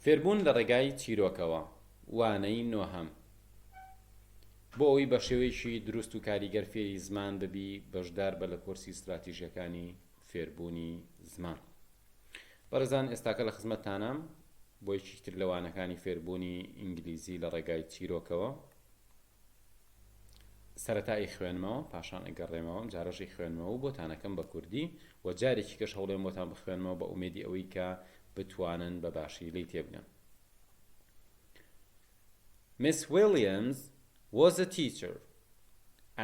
فێربوون لە ڕێگای چیرۆکەوە وانەی نۆهەم بۆ ئەوەی بە شێوەیەکی دروست و کاریگەر فێری زمان ببی بەشدار بە لە کۆرسی استراتیژیەکانی فێربوونی زمان. بەڕێزان ئێستاکە لە خزمەتتانم بۆ یەکێکی تر لە وانەکانی فێربوونی ئینگلیزی لە ڕێگای چیرۆکەوە. سەرەتایی خوێنمەوە پاشان ئەگەڕێمەوە، جارەشی خوێنمەوە و بۆتانەکەم بە کوردی و جارێکی کەش هەوڵێم بۆتان بخوێنمەوە بە ئومێدی ئەوەی کە بتوانن بە باشی لی تێبگەن. Miss Williams was a teacher,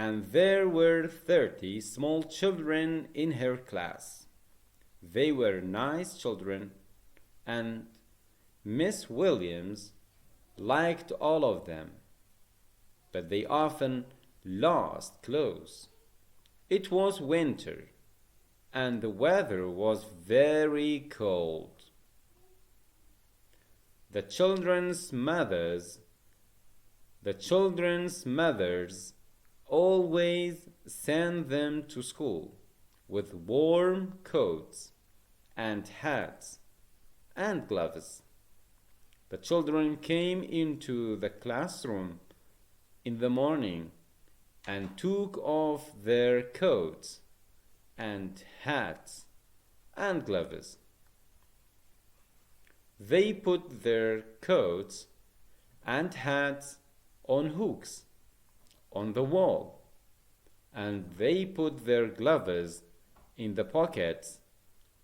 and there were 30 small children in her class. They were nice children, and Miss Williams liked all of them, but they often lost clothes. It was winter, and the weather was very cold. The children's mothers always sent them to school with warm coats and hats and gloves. The children came into the classroom in the morning and took off their coats and hats and gloves. They put their coats and hats on hooks on the wall, and they put their gloves in the pockets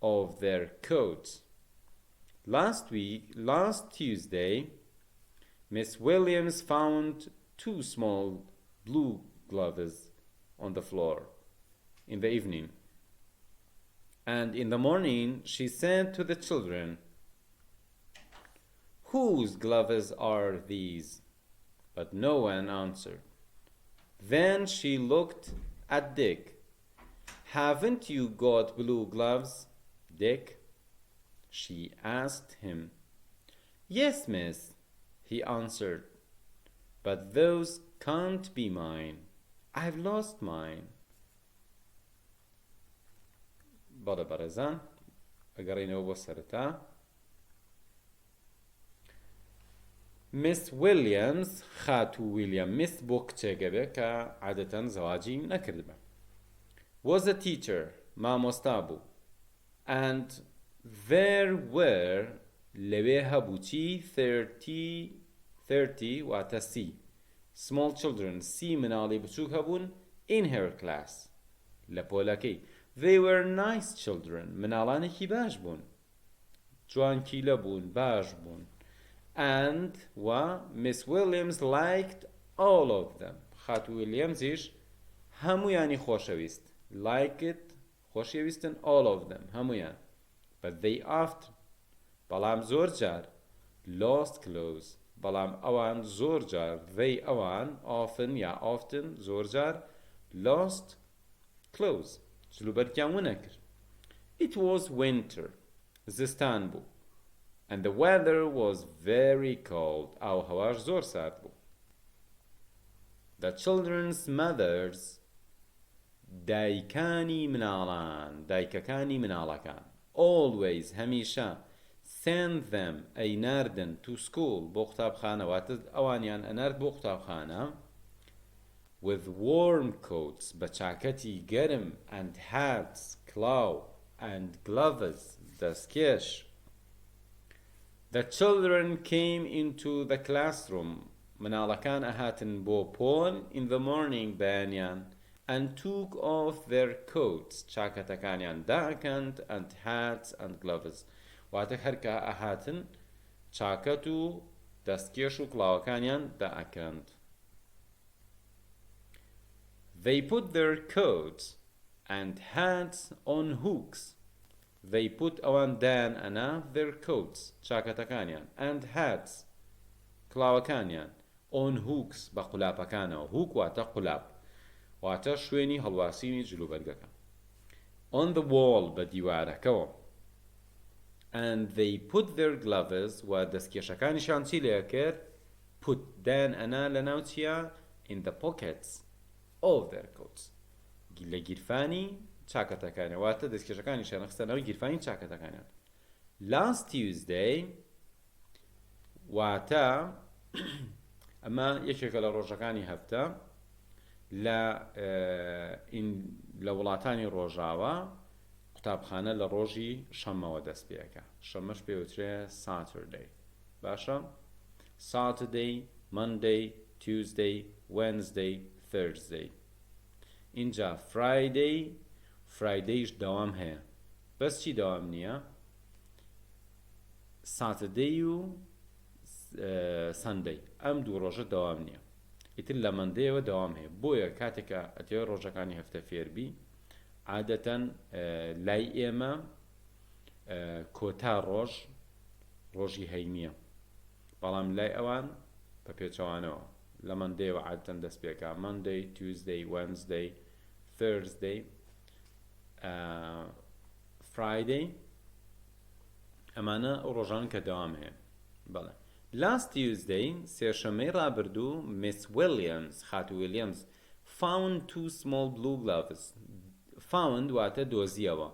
of their coats. Last Tuesday, Miss Williams found 2 small blue gloves on the floor in the evening, and in the morning she said to the children, "Whose gloves are these?" But no one answered. Then she looked at Dick. "Haven't you got blue gloves, Dick?" she asked him. "Yes, miss," he answered, "but those can't be mine. I've lost mine." بەڵێ بەڕێزان ئەگەڕێینەوە بۆ سەرەتا. Miss Williams خاتو ویلیام Miss بۆ کچێکە بێ کە عادەتەن زەواجی نەکردبە was a teacher مامۆستا بوو and there were لەوێ هەبوو چی 30 واتە سی small children سی مناڵی بچووک هەبوون in her class لە پۆلەکەی. They were nice children مناڵانێکی باش بوون، جوانکیلە بوون، باش بوون. And Miss Williams liked all of them. خاتو ویلیامزیش هەموویانی خۆشەویست. Liked خۆشەویستن all of them هەموویان. But they often بەڵام زۆر جار lost clothes بەڵام ئەوان زۆر جار they ئەوان often زۆر جار lost clothes جلوبەرکیان ونەکرد. It was winter زستان بوو. And the weather was very cold. ئاو هەواش زۆر سارد بوو. The children's mothers دایکەکانی مناڵەکان always هەمیشە send them ئەیناردن to school بۆ قوتابخانە واتە ئەوانیان ئەنارد بۆ قوتابخانە with warm coats بە چاکەتی گەرم and hats کڵاو and gloves دەستکێش. The children came into the classroom مناڵەکان ئەهاتن بۆ پۆل in the morning بەیانیان and took off their coats چاکەتەکانیان داکەند and hats and gloves واتە هەرکە ئەهاتن چاکەت و دەستکێش و کڵاوەکانیان داکەند. They put their coats and hats on hooks. They put ئەوان دایان ئەنا their coats چاکەتەکانیان and hats کڵاوەکانیان on hooks بە قولاپەکانەوە. hook واتە قولاب واتە شوێنی هەڵواسینی جلوبەرگەکە. on the wall بە دیوارەکەوە. and they put their gloves و دەستکێشەکانیشان چی لێ کرد put دایان ئەنا لەناو چیە in the pockets of their coats لە گیرفانی چاکەتەکانیان واتە دەستکێشەکانیشان خستەنەوەی گیرفانی چاکەتەکانیان. Last Tuesday واتە ئەمە یەکێکە لە ڕۆژەکانی هەفتە لە وڵاتانی ڕۆژاوە قوتابخانە لە ڕۆژی شەمەوە دەست پێەکە. شەمەش پێوترێ ساتردەی. باشە؟ Saturday, Monday, Tuesday, Wednesday, Thursday. اینجا Fridayش دەوام هەیە. بەس چی دەوام نییە؟ Saturday و Sunday. ئەم دوو ڕۆژە دەوام نییە. ئیتر لە مەندەیەوە دەوام هەیە. بۆیە کاتێکە ئەتێوە ڕۆژەکانی هەفتە فێربی عادەتەن لای ئێمە کۆتا ڕۆژی هەینیە. بەڵام لای ئەوان بە پێچەوانەوە لە مەندەیەوە عادەتەن دەست پێکا. Monday, Tuesday, Wednesday, Thursday, Friday. ئەمانە ئەو ڕۆژان کە دەوام هەیە. بەڵێ. Last Tuesday, سێشەمەی ڕابردوو Miss Williams, خاتو ویلیەمز found two small blue gloves. Found واتە دۆزیەوە.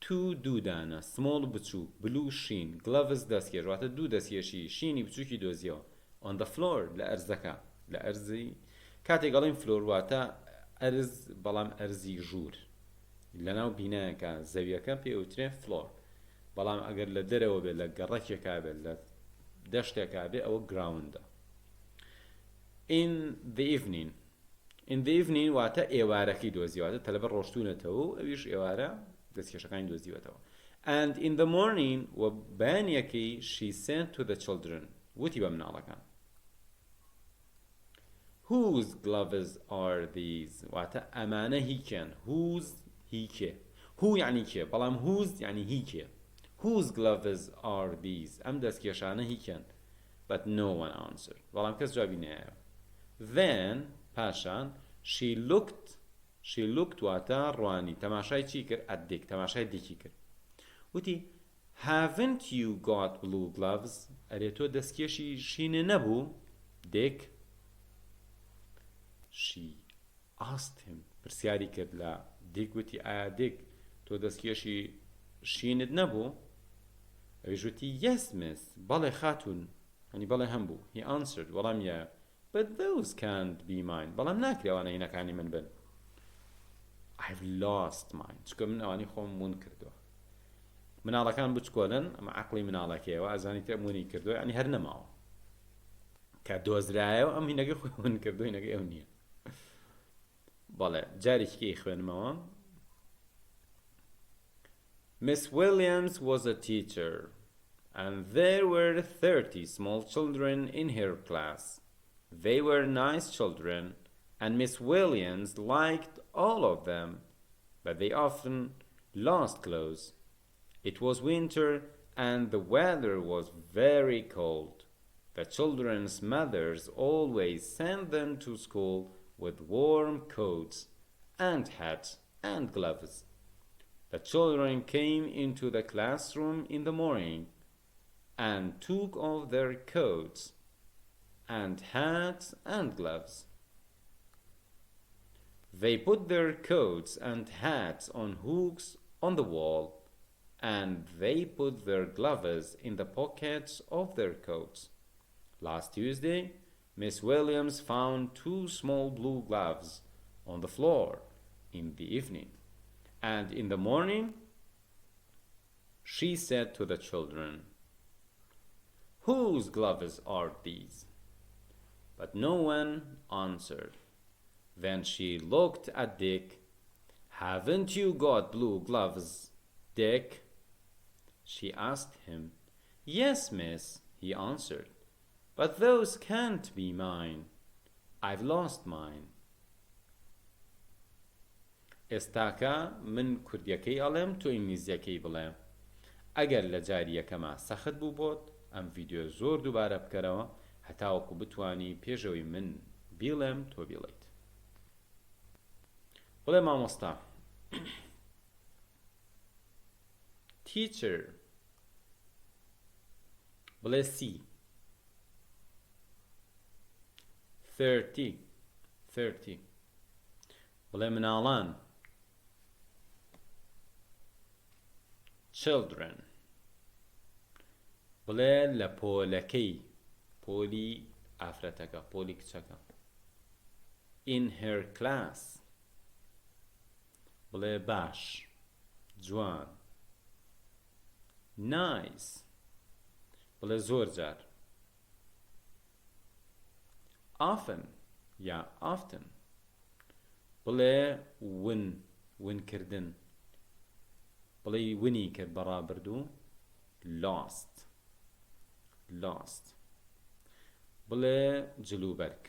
دوو دانە small بچوو blue شین gloves دەستکێش واتە دوو دەستکێشی شینی بچووکی دۆزیەوە on the floor لە ئەرزەکە لە ئەرزی کاتێک گەڵێن فلۆر واتە ئەرز بەڵام ئەرزی ژوور لەناو بینایەکە زەویەکە پێوترێ فلۆر بەڵام ئەگەر لە دەرەوە بێت لە گەڕەکێکا بێت لە دەشتێکا بێت ئەوە گراوندە. in the evening واتە ئێوارەکەی دۆزیواتە تەلەبەر ڕۆشتونەتەوە و ئەویش ئێوارە دەستکێشەکانی دۆزیوەتەوە. And in the morning و بانیەکەی she said to the children وتی بە مناڵەکان whose gloves are these واتە ئەمانە هیکێن whose هیکێ who یعنی کێ بەڵام whose یعنی هیکێ whose gloves are these ئەم دەستکێشانە هیکێن but no one answered بەڵام کەس جوابی نایە. Then پاشان she looked واتە ڕوانی تەماشای چی کرد ئەدێک تەماشای دیکی کرد وتی haven't you got blue gloves ئەرێ تۆ دەستکێشی شینە نەبوو دێک she asked him پرسیاری کرد لە دیک وتی ئایا دیک تۆ دەستکێشی شینت نەبوو ئەویش وتی yes miss بەڵێ خاتون هەنی بەڵێ هەم بوو he answered وەڵامیە but those can't be mine بەڵام ناکرێوانە هینەکانی من بن I've lost mine چکە من ئەوانی خۆم مون کردووە مناڵەکان بچکۆلن ئەمە عەقڵی مناڵەکەیەوە ئازانی تێ مونی کردووە ئەنی هەر نەماوە کە دۆزرایەوە ئەم هینەکەی خۆی مون کردووە هینەکەی ئەو نییە. بەڵێ جارێکی خوێنمەوە. Miss Williams was a teacher and there were 30 small children in her class. They were nice children and Miss Williams liked all of them, but they often lost clothes. It was winter and the weather was very cold. The children's mothers always sent them to school with warm coats and hats and gloves. The children came into the classroom in the morning and took off their coats and hats and gloves. They put their coats and hats on hooks on the wall and they put their gloves in the pockets of their coats. Last Tuesday, Miss Williams found two small blue gloves on the floor in the evening, and in the morning, she said to the children, whose gloves are these? But no one answered. Then she looked at Dick. Haven't you got blue gloves, Dick? She asked him. Yes, miss, he answered. But those can't be mine. I've lost mine. ئێستاکە من کوردیەکەی ئەڵێم تۆ ئینگلیزیەکەی بڵێ. ئەگەر لە جاریەکەمە سەخت بوو بۆت ئەم ڤیدیۆ زۆر دووبارە بکەرەوە هەتاوەکو بتوانی پێشەوەی من بیڵێم تۆ بیڵێیت. بڵێ مامۆستا. teacher بڵێ C 30 بڵێ مناڵان children بڵێ لە پۆلەکەی پۆلی ئافرەتەکە پۆلی کچەکە in her class بڵێ باش جوان nice بڵێ زۆر جار often یا often بڵێ ونکردن بڵێ ونی کرد بەڕابردوو lost بڵێ جلوبەرگ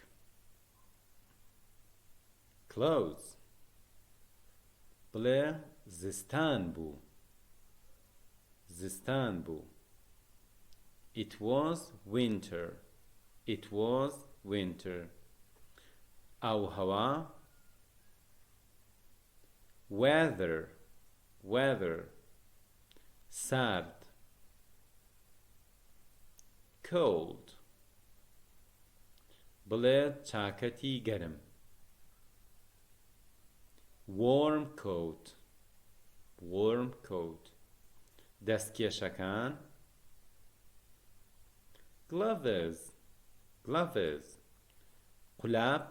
clothes بڵێ زستان بوو it was winter ئاو هەوا weather سارد cold بڵێ چاکەتی گەرم warm coat دەستکێشەکان gloves قولاب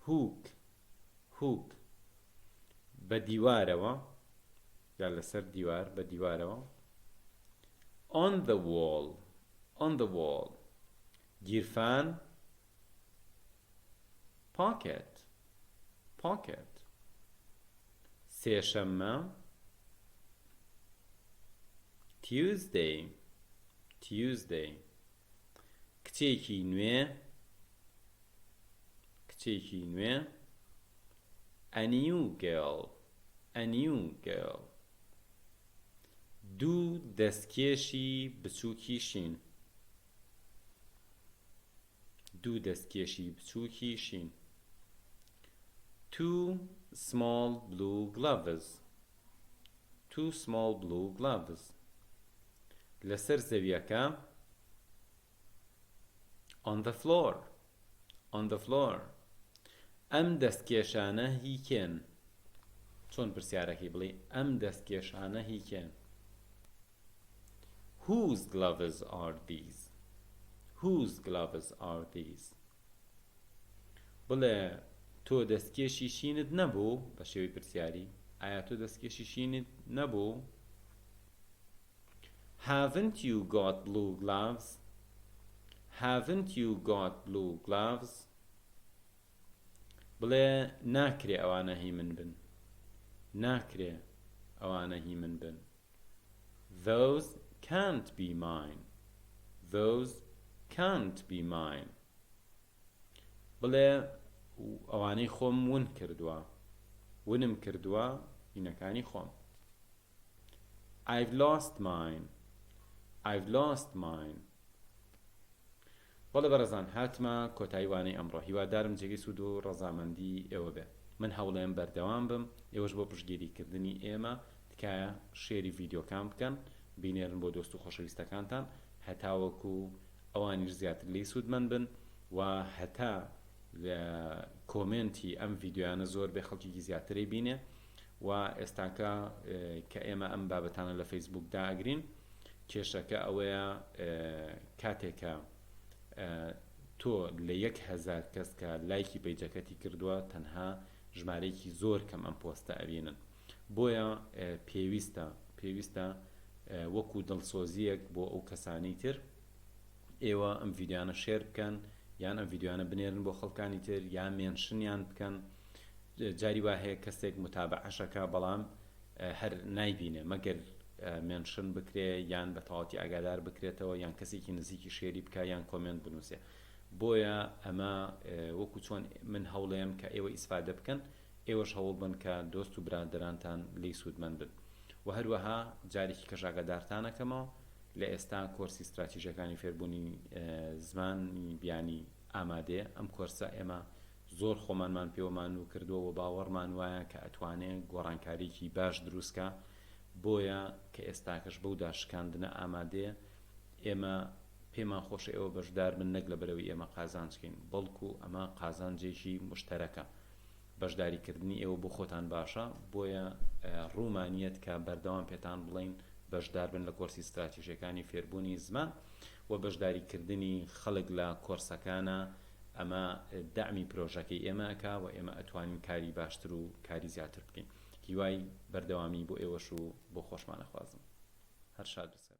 hook بە دیوارەوە یا لەسەر دیوار بە دیوارەوە on the wall گیرفان pocket سێشەممە Tuesday کچێکی نوێ a new girl دوو دەستکێشی بچووکی شین two small blue gloves لەسەر زەویەکە on the floor ئەم دەستکێشانە هیکێن چۆن پرسیارەکەی بڵێ ئەم دەستکێشانە هیکێن whose gloves are these بڵێ تۆ دەستکێشی شینت نەبوو بە شێوەی پرسیاری ئایا تۆ دەستکێشی شینت نەبوو haven't you got blue gloves بڵێ ناکرێ ئەوانە هی من بن those can't be mine بڵێ ئەوانەی خۆم ونم کردووە هینەکانی خۆم I've lost mine بەڵێ بەڕێزان هاتمە کۆتایی وانەی ئەمڕۆ هیوادارم جێگەی سوود و ڕەزامەندی ئێوە بێ من هەوڵێم بەردەوام بم ئێوەش بۆ پشتگیریکردنی ئێمە تکایە شێری ڤیدیۆکان بکەن بینێرن بۆ دۆست و خۆشەویستەکانتان هەتاوەکو ئەوانیش زیاتر لی سوودمەند بن و هەتا کۆمنتی ئەم ڤیدیۆیانە زۆر بێ خەڵکیی زیاتری بینێ و ئێستاکە کە ئێمە ئەم بابەتانە لە فەیسبووکدا ئەگرین کێشەکە ئەوەیە کاتێکە تۆ لە 1,000 کەس کە لایکی پیجەکەتی کردووە تەنها ژمارەیەکی زۆر کەم ئەم پۆستە ئەبینن بۆیە پێویستە وەکو دڵسۆزیەک بۆ ئەو کەسانی تر ئێوە ئەم ڤیدیۆیانە شێر بکەن یان ئەم ڤیدیۆیانە بنێرن بۆ خەڵکانی تر یان مێنشنیان بکەن جاری وا هەیە کەسێک متابعەشەکە بەڵام هەر نایبینێ مەگەر مێنشن بکرێ یان بە تەواوەتی ئاگادار بکرێتەوە یان کەسێکی نزیکی شێری بکە یان کۆمنت بنووسێ بۆیە ئەمە وەکو چۆن من هەوڵێم کە ئێوە ئیسفادە بکەن ئێوەش هەوڵ بن کە دۆست و برادەرانتان لی سوودمەند بن و هەروەها جارێکی کەش ئاگادارتانەکەمەوە لە ئێستا کۆرسی استراتیژیەکانی فێربوونی زمانی بیانی ئامادەیە ئەم کۆرسە ئێمە زۆر خۆمانمان پێوەمان و کردووە و باوەڕمان وایە کە ئەتوانێت گۆڕانکاریکی باش دروستکە بۆیە کە ئێستاکەش بەو داشکاندنە ئامادەیە ئێمە پێمان خۆش ئێوە بەشدار بن نەک لە بەرەوەی ئێمە قازانچکەین بەڵکو ئەمە قازانجێکی مشتەرەکە بەشداریکردنی ئێوە بۆ خۆتان باشە بۆیە ڕوومانیەت کە بەردەوام پێتان بڵین بەشدار بن لە کۆرسی استراتیژیەکانی فێربوونی زمان و بەشداریکردنی خەڵک لە کۆرسەکانە ئەمە دامی پرۆژەکەی ئێمەکە و ئێمە ئەتوانین کاری باشتر و کاری زیاتر بکەین. هیوای بەردەوامی بۆ ئێوەش و بۆ خۆشمانە خوازم. هەر شاد بسەر.